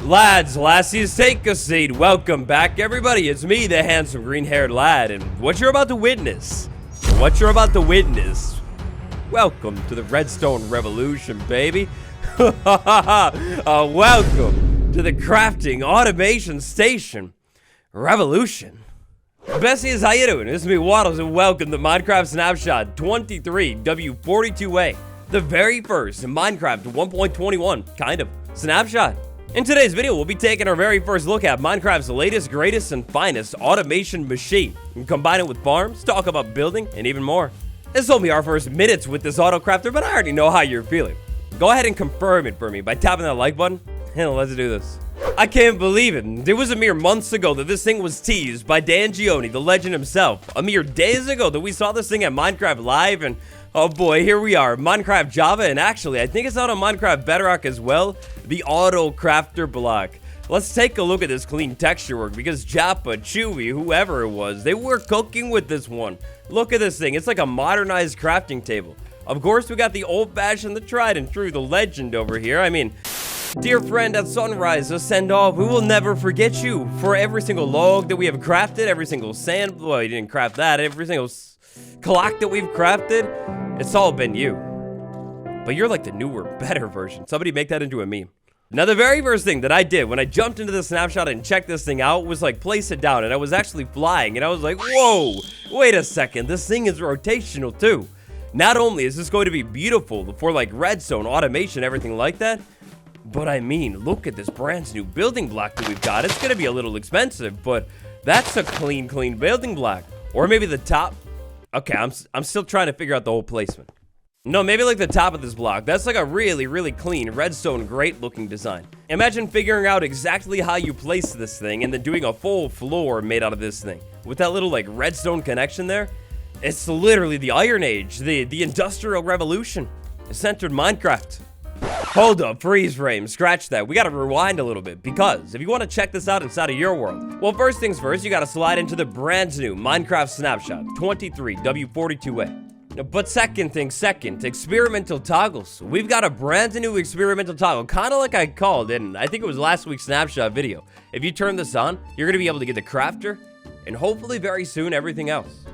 Lads, lassies, take a seat. Welcome back, everybody. It's me, the handsome green-haired lad, and what you're about to witness, welcome to the redstone revolution, baby. Welcome to the crafting automation station revolution. Bessies, how you doing? This is me, Waddles, and welcome to Minecraft Snapshot 23w42a, the very first Minecraft 1.21 kind of snapshot. In today's video, we'll be taking our very first look at Minecraft's latest, greatest, and finest automation machine, and combine it with farms, talk about building, and even more. This will be our first minutes with this auto crafter, but I already know how you're feeling. Go ahead and confirm it for me by tapping that like button, and let's do this. I can't believe it. It was a mere months ago that this thing was teased by Dan Gioni, the legend himself. A mere days ago that we saw this thing at Minecraft Live, and oh boy, here we are, Minecraft Java, and actually, I think it's out on Minecraft Bedrock as well, the auto crafter block. Let's take a look at this clean texture work, because Jappa, Chewy, whoever it was, they were cooking with this one. Look at this thing, it's like a modernized crafting table. Of course, we got the old-fashioned, the tried and true, the legend over here. I mean, dear friend at sunrise, ascend off, we will never forget you. For every single log that we have crafted, every single sand, well, you didn't craft that, every single clock that we've crafted, it's all been you. But you're like the newer, better version. Somebody make that into a meme. Now, the very first thing that I did when I jumped into the snapshot and checked this thing out was like place it down, and I was actually flying, and I was like, whoa, wait a second, this thing is rotational too. Not only is this going to be beautiful for like redstone, automation, everything like that, but I mean, look at this brand new building block that we've got. It's gonna be a little expensive, but that's a clean building block. Or maybe the top. Okay, I'm still trying to figure out the whole placement. No, maybe like the top of this block. That's like a really clean redstone, great looking design. Imagine figuring out exactly how you place this thing and then doing a full floor made out of this thing. With that little like redstone connection there. It's literally the Iron Age, the Industrial Revolution. It's entered Minecraft. Hold up, freeze frame, scratch that. We gotta rewind a little bit, because if you want to check this out inside of your world, well, first things first, you gotta slide into the brand new Minecraft Snapshot 23w42a. But second things second, experimental toggles. We've got a brand new experimental toggle, kind of like I called in, I think it was last week's Snapshot video. If you turn this on, you're gonna be able to get the crafter, and hopefully very soon everything else.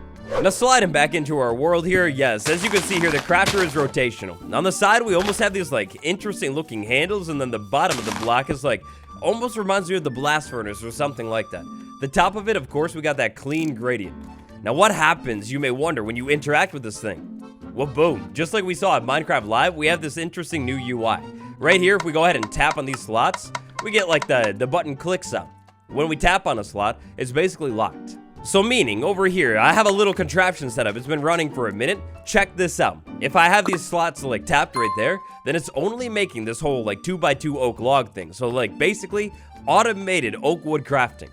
Now, sliding back into our world here, yes, as you can see here, the crafter is rotational. On the side, we almost have these, like, interesting looking handles, and then the bottom of the block is, like, almost reminds me of the blast furnace or something like that. The top of it, of course, we got that clean gradient. Now, what happens, you may wonder, when you interact with this thing? Well, boom, just like we saw at Minecraft Live, we have this interesting new UI. Right here, if we go ahead and tap on these slots, we get, like, the button click sound. When we tap on a slot, it's basically locked. So meaning, over here, I have a little contraption set up. It's been running for a minute. Check this out. If I have these slots like tapped right there, then it's only making this whole like 2x2 oak log thing. So like basically automated oak wood crafting.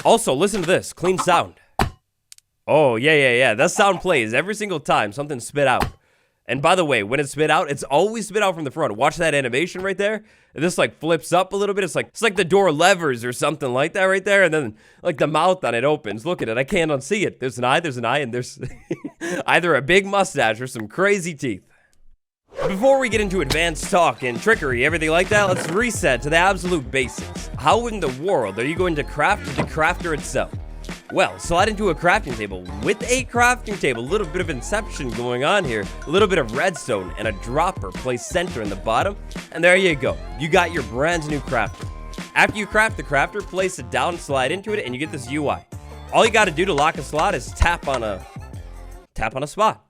Also, listen to this, clean sound. Oh, yeah. That sound plays every single time something spit out. And by the way, when it's spit out, it's always spit out from the front. Watch that animation right there. This like flips up a little bit. It's like the door levers or something like that right there. And then like the mouth on it opens. Look at it. I can't unsee it. There's an eye, and there's either a big mustache or some crazy teeth. Before we get into advanced talk and trickery, everything like that, let's reset to the absolute basics. How in the world are you going to craft the crafter itself? Well, slide into a crafting table. With a crafting table, a little bit of inception going on here. A little bit of redstone and a dropper placed center in the bottom. And there you go. You got your brand new crafter. After you craft the crafter, place it down, slide into it, and you get this UI. All you got to do to lock a slot is tap on a spot.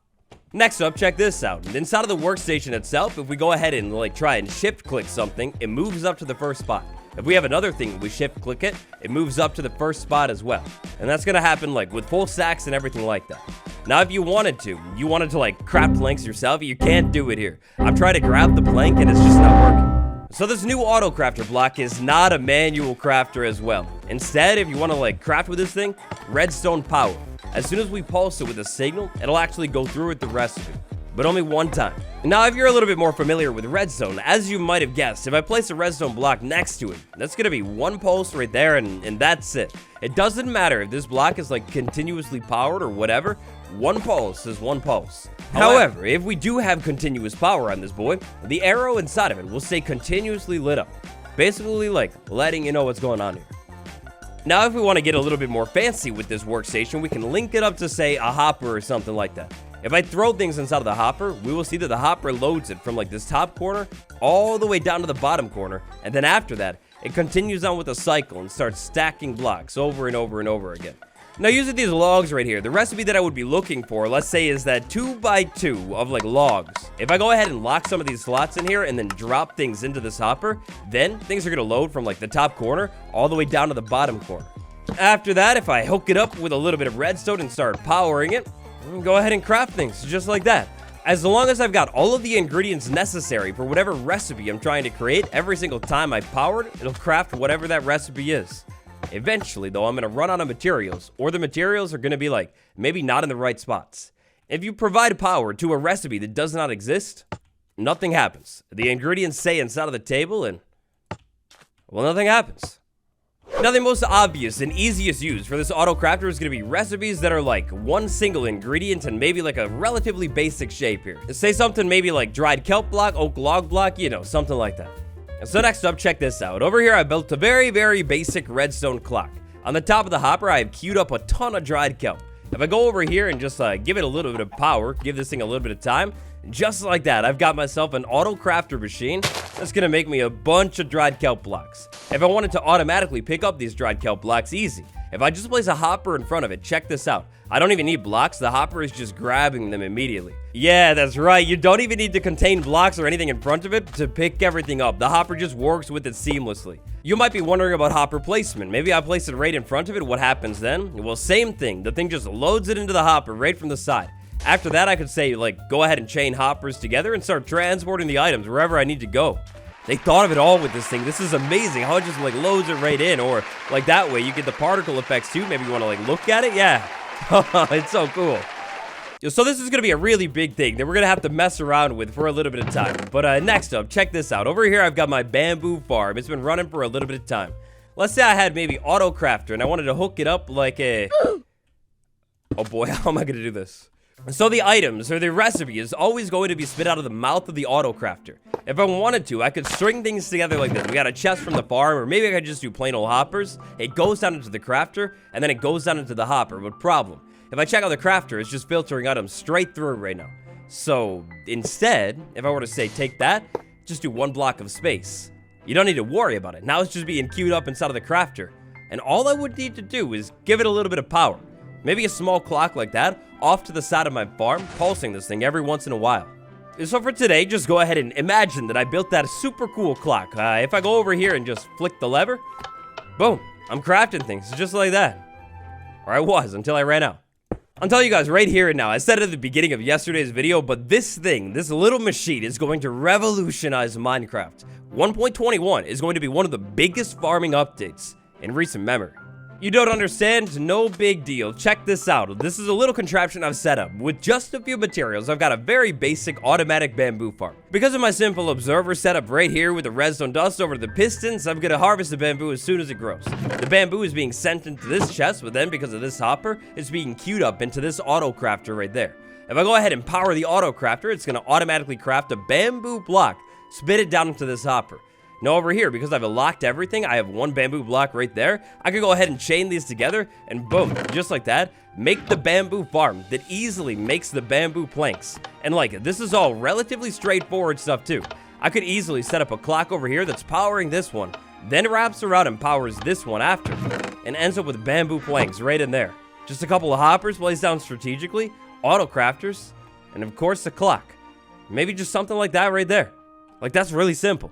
Next up, check this out. Inside of the workstation itself, if we go ahead and like try and shift click something, it moves up to the first spot. If we have another thing, we shift click it, it moves up to the first spot as well. And that's gonna happen like with full stacks and everything like that. Now, if you wanted to like craft planks yourself, you can't do it here. I'm trying to grab the plank and it's just not working. So this new auto crafter block is not a manual crafter as well. Instead, if you wanna like craft with this thing, redstone power. As soon as we pulse it with a signal, it'll actually go through with the recipe. But only one time. Now, if you're a little bit more familiar with redstone, as you might have guessed, if I place a redstone block next to it, that's gonna be one pulse right there, and that's it. It doesn't matter if this block is like continuously powered or whatever, one pulse is one pulse. However, if we do have continuous power on this boy, the arrow inside of it will stay continuously lit up. Basically, like, letting you know what's going on here. Now, if we want to get a little bit more fancy with this workstation, we can link it up to, say, a hopper or something like that. If I throw things inside of the hopper, we will see that the hopper loads it from, like, this top corner all the way down to the bottom corner, and then after that, it continues on with a cycle and starts stacking blocks over and over and over again. Now, using these logs right here, the recipe that I would be looking for, let's say, is that 2x2 of, like, logs. If I go ahead and lock some of these slots in here and then drop things into this hopper, then things are going to load from, like, the top corner all the way down to the bottom corner. After that, if I hook it up with a little bit of redstone and start powering it, go ahead and craft things just like that. As long as I've got all of the ingredients necessary for whatever recipe I'm trying to create, every single time I power it, it'll craft whatever that recipe is. Eventually, though, I'm going to run out of materials, or the materials are going to be, like, maybe not in the right spots. If you provide power to a recipe that does not exist, nothing happens. The ingredients stay inside of the table and, well, nothing happens. Now, the most obvious and easiest use for this auto crafter is going to be recipes that are like one single ingredient and maybe like a relatively basic shape here. Say something maybe like dried kelp block, oak log block, you know, something like that. So next up, check this out. Over here, I built a very, very basic redstone clock. On the top of the hopper, I have queued up a ton of dried kelp. If I go over here and just give it a little bit of power, give this thing a little bit of time, just like that, I've got myself an auto crafter machine that's going to make me a bunch of dried kelp blocks. If I wanted to automatically pick up these dried kelp blocks, easy. If I just place a hopper in front of it, check this out. I don't even need blocks, the hopper is just grabbing them immediately. Yeah, that's right, you don't even need to contain blocks or anything in front of it to pick everything up. The hopper just works with it seamlessly. You might be wondering about hopper placement. Maybe I place it right in front of it, what happens then? Well, same thing, the thing just loads it into the hopper right from the side. After that, I could say, like, go ahead and chain hoppers together and start transporting the items wherever I need to go. They thought of it all with this thing. This is amazing how it just, like, loads it right in. Or, like, that way you get the particle effects, too. Maybe you want to, like, look at it. Yeah. It's so cool. So this is going to be a really big thing that we're going to have to mess around with for a little bit of time. But next up, check this out. Over here, I've got my bamboo farm. It's been running for a little bit of time. Let's say I had maybe auto crafter and I wanted to hook it up like a... Oh, boy. How am I going to do this? So the items, or the recipe, is always going to be spit out of the mouth of the auto crafter. If I wanted to, I could string things together like this. We got a chest from the farm, or maybe I could just do plain old hoppers. It goes down into the crafter, and then it goes down into the hopper. But problem, if I check out the crafter, it's just filtering items straight through right now. So instead, if I were to say take that, just do one block of space. You don't need to worry about it. Now it's just being queued up inside of the crafter. And all I would need to do is give it a little bit of power. Maybe a small clock like that, off to the side of my farm, pulsing this thing every once in a while. So for today, just go ahead and imagine that I built that super cool clock. If I go over here and just flick the lever, boom, I'm crafting things just like that. Or I was, until I ran out. I'll tell you guys right here and now, I said it at the beginning of yesterday's video, but this thing, this little machine is going to revolutionize Minecraft. 1.21 is going to be one of the biggest farming updates in recent memory. You don't understand? No big deal. Check this out. This is a little contraption I've set up. With just a few materials, I've got a very basic automatic bamboo farm. Because of my simple observer setup right here with the redstone dust over to the pistons, I'm going to harvest the bamboo as soon as it grows. The bamboo is being sent into this chest, but then because of this hopper, it's being queued up into this auto crafter right there. If I go ahead and power the auto crafter, it's going to automatically craft a bamboo block, spit it down into this hopper. Now over here, because I've locked everything, I have one bamboo block right there. I could go ahead and chain these together, and boom, just like that, make the bamboo farm that easily makes the bamboo planks. And like, this is all relatively straightforward stuff too. I could easily set up a clock over here that's powering this one, then wraps around and powers this one after, and ends up with bamboo planks right in there. Just a couple of hoppers placed down strategically, auto crafters, and of course the clock. Maybe just something like that right there. Like, that's really simple.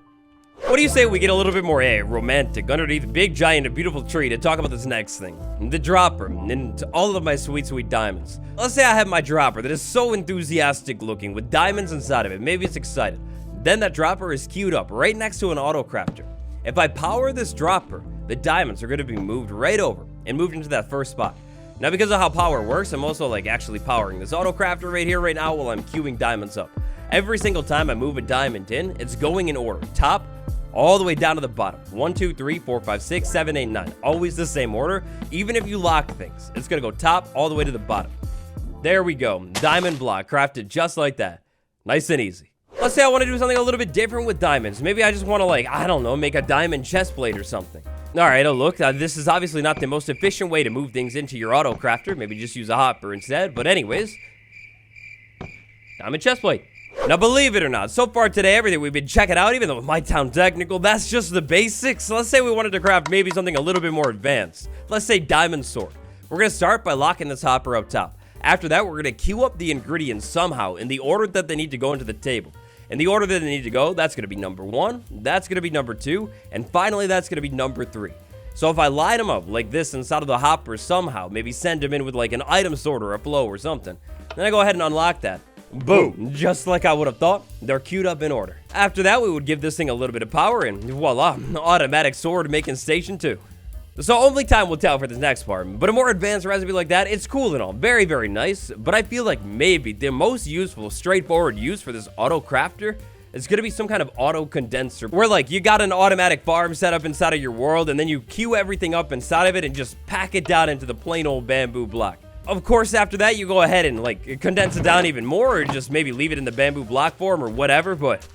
What do you say we get a little bit more romantic underneath a big, giant, and beautiful tree to talk about this next thing? The dropper, and all of my sweet, sweet diamonds. Let's say I have my dropper that is so enthusiastic looking with diamonds inside of it. Maybe it's excited. Then that dropper is queued up right next to an auto crafter. If I power this dropper, the diamonds are going to be moved right over and moved into that first spot. Now, because of how power works, I'm also like actually powering this auto crafter right here right now while I'm queuing diamonds up. Every single time I move a diamond in, it's going in order. Top, all the way down to the bottom. 1, 2, 3, 4, 5, 6, 7, 8, 9. Always the same order. Even if you lock things, it's going to go top all the way to the bottom. There we go. Diamond block crafted just like that. Nice and easy. Let's say I want to do something a little bit different with diamonds. Maybe I just want to, like, I don't know, make a diamond chest plate or something. All right, oh, look, this is obviously not the most efficient way to move things into your auto crafter. Maybe just use a hopper instead. But anyways, diamond chest plate. Now, believe it or not, so far today, everything we've been checking out, even though it might sound technical, that's just the basics. Let's say we wanted to craft maybe something a little bit more advanced. Let's say diamond sword. We're going to start by locking this hopper up top. After that, we're going to queue up the ingredients somehow in the order that they need to go into the table. In the order that they need to go, that's going to be number 1, that's going to be number 2, and finally, that's going to be number 3. So if I line them up like this inside of the hopper somehow, maybe send them in with like an item sort or a flow or something, then I go ahead and unlock that. Boom, just like I would have thought, they're queued up in order. After that, we would give this thing a little bit of power and voila, automatic sword making station 2. So only time will tell for this next part, but a more advanced recipe like that, it's cool and all, very, very nice, but I feel like maybe the most useful, straightforward use for this auto crafter is going to be some kind of auto condenser, where like you got an automatic farm set up inside of your world, and then you queue everything up inside of it and just pack it down into the plain old bamboo block. Of course, after that, you go ahead and like condense it down even more, or just maybe leave it in the bamboo block form or whatever, but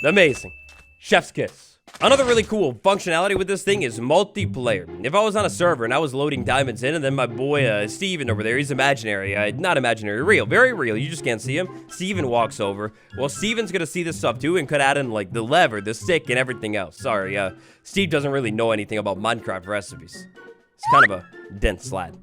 amazing. Chef's kiss. Another really cool functionality with this thing is multiplayer. If I was on a server and I was loading diamonds in, and then my boy Steven over there, he's imaginary, not imaginary, real, very real, you just can't see him. Steven walks over. Well, Steven's gonna see this stuff too and could add in like the lever, the stick, and everything else. Sorry, Steve doesn't really know anything about Minecraft recipes. It's kind of a dense lad.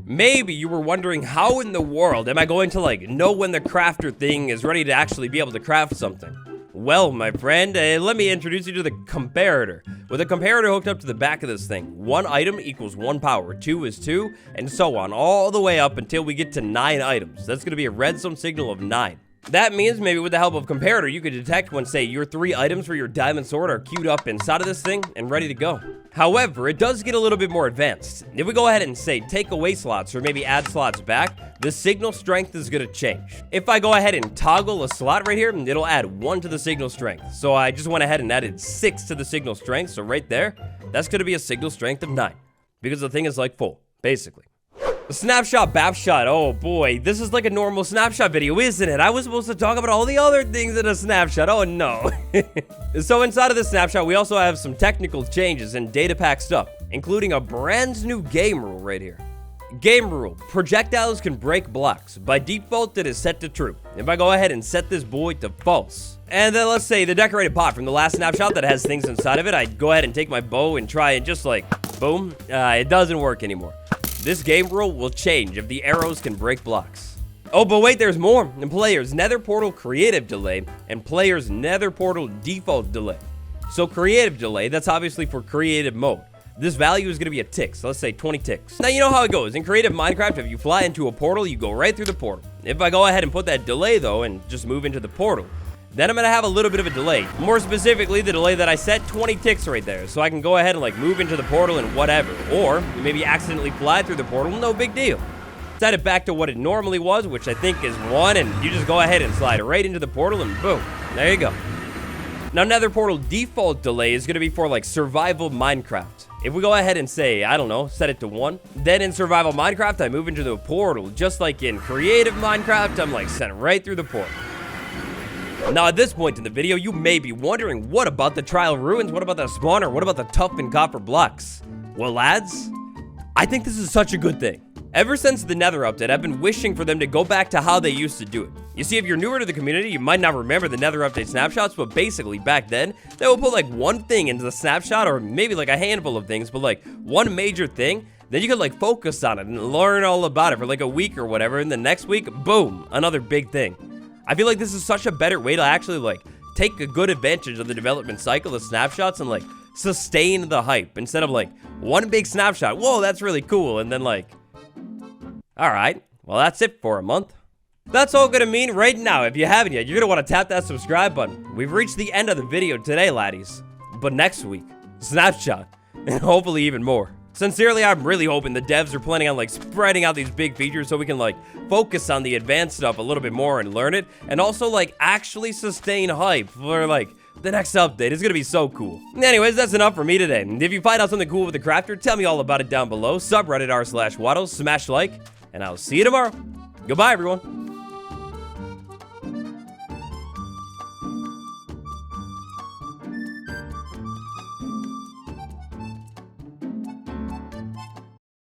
Maybe you were wondering, how in the world am I going to like know when the crafter thing is ready to actually be able to craft something? Well, my friend, let me introduce you to the comparator. With a comparator hooked up to the back of this thing, 1 item equals 1 power, 2 is 2, and so on, all the way up until we get to 9 items. That's going to be a redstone signal of 9. That means maybe with the help of comparator, you could detect when, say, your 3 items for your diamond sword are queued up inside of this thing and ready to go. However, it does get a little bit more advanced. If we go ahead and say take away slots or maybe add slots back, the signal strength is going to change. If I go ahead and toggle a slot right here, it'll add 1 to the signal strength. So I just went ahead and added 6 to the signal strength. So right there, that's going to be a signal strength of 9 because the thing is like full, basically. Snapshot Bapshot, oh boy, this is like a normal Snapshot video, isn't it? I was supposed to talk about all the other things in a Snapshot, oh no. So inside of the Snapshot, we also have some technical changes and data pack stuff, including a brand new game rule right here. Game rule, projectiles can break blocks. By default, it is set to true. If I go ahead and set this boy to false, and then let's say the decorated pot from the last Snapshot that has things inside of it, I'd go ahead and take my bow and try and just like, boom, it doesn't work anymore. This game rule will change if the arrows can break blocks. Oh, but wait, there's more. In players nether portal creative delay and players nether portal default delay. So creative delay, that's obviously for creative mode. This value is going to be a tick, so let's say 20 ticks. Now, you know how it goes. In creative Minecraft, if you fly into a portal, you go right through the portal. If I go ahead and put that delay, though, and just move into the portal, then I'm going to have a little bit of a delay. More specifically, the delay that I set, 20 ticks right there. So I can go ahead and like move into the portal and whatever. Or maybe accidentally fly through the portal, no big deal. Set it back to what it normally was, which I think is 1, and you just go ahead and slide right into the portal and boom, there you go. Now, nether portal default delay is going to be for like survival Minecraft. If we go ahead and say, I don't know, set it to 1, then in survival Minecraft, I move into the portal. Just like in creative Minecraft, I'm like sent right through the portal. Now, at this point in the video, you may be wondering, what about the trial ruins? What about the spawner? What about the toughened copper blocks? Well, lads, I think this is such a good thing. Ever since the nether update, I've been wishing for them to go back to how they used to do it. You see, if you're newer to the community, you might not remember the nether update snapshots, but basically back then, they would put like one thing into the snapshot, or maybe like a handful of things, but like one major thing, then you could like focus on it and learn all about it for like a week or whatever, and the next week, boom, another big thing. I feel like this is such a better way to actually like take a good advantage of the development cycle of snapshots and like sustain the hype instead of like one big snapshot. Whoa, that's really cool. And then like, all right, well, that's it for a month. That's all gonna mean right now, if you haven't yet, you're gonna want to tap that subscribe button. We've reached the end of the video today, laddies. But next week, Snapshot, and hopefully even more. Sincerely, I'm really hoping the devs are planning on like spreading out these big features so we can like focus on the advanced stuff a little bit more and learn it, and also like actually sustain hype for like the next update. It's gonna be so cool. Anyways, that's enough for me today. If you find out something cool with the crafter, tell me all about it down below. Subreddit r/waddles, smash like, and I'll see you tomorrow. Goodbye, everyone.